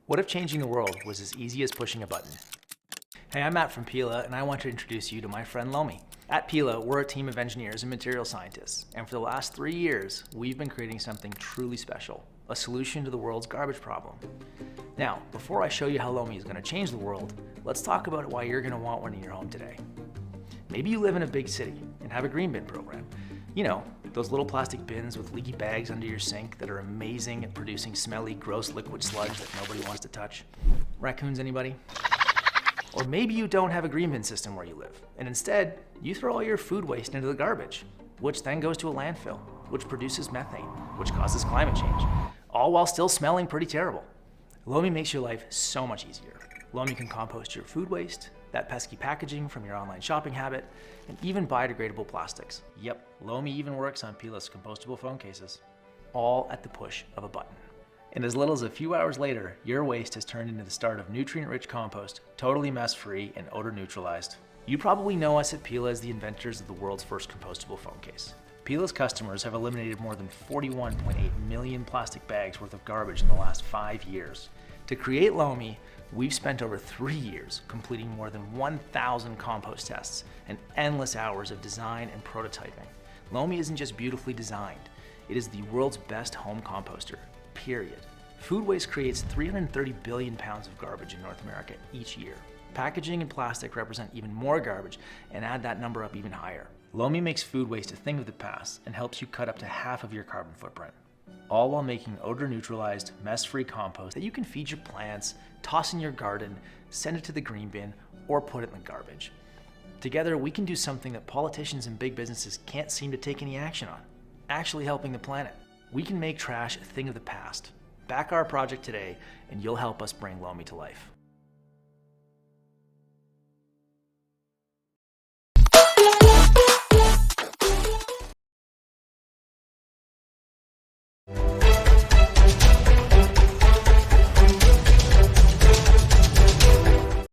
What if changing the world was as easy as pushing a button? Hey, I'm Matt from Pila, and I want to introduce you to my friend Lomi. At Pila, we're a team of engineers and material scientists, and for the last 3 years, we've been creating something truly special, a solution to the world's garbage problem. Now, before I show you how Lomi is going to change the world, let's talk about why you're going to want one in your home today. Maybe you live in a big city and have a green bin program. You know, those little plastic bins with leaky bags under your sink that are amazing at producing smelly, gross liquid sludge that nobody wants to touch. Raccoons, anybody? Or maybe you don't have a green bin system where you live, and instead, you throw all your food waste into the garbage, which then goes to a landfill, which produces methane, which causes climate change, all while still smelling pretty terrible. Lomi makes your life so much easier. Lomi can compost your food waste, that pesky packaging from your online shopping habit, and even biodegradable plastics. Yep, Lomi even works on Pila's compostable phone cases, all at the push of a button. And as little as a few hours later, your waste has turned into the start of nutrient-rich compost, totally mess-free and odor-neutralized. You probably know us at Pila as the inventors of the world's first compostable phone case. Pila's customers have eliminated more than 41.8 million plastic bags worth of garbage in the last 5 years. To create Lomi, we've spent over 3 years completing more than 1,000 compost tests and endless hours of design and prototyping. Lomi isn't just beautifully designed, it is the world's best home composter, period. Food waste creates 330 billion pounds of garbage in North America each year. Packaging and plastic represent even more garbage and add that number up even higher. Lomi makes food waste a thing of the past and helps you cut up to half of your carbon footprint, all while making odor-neutralized, mess-free compost that you can feed your plants, toss in your garden, send it to the green bin, or put it in the garbage. Together, we can do something that politicians and big businesses can't seem to take any action on, actually helping the planet. We can make trash a thing of the past. Back our project today, and you'll help us bring Lomi to life.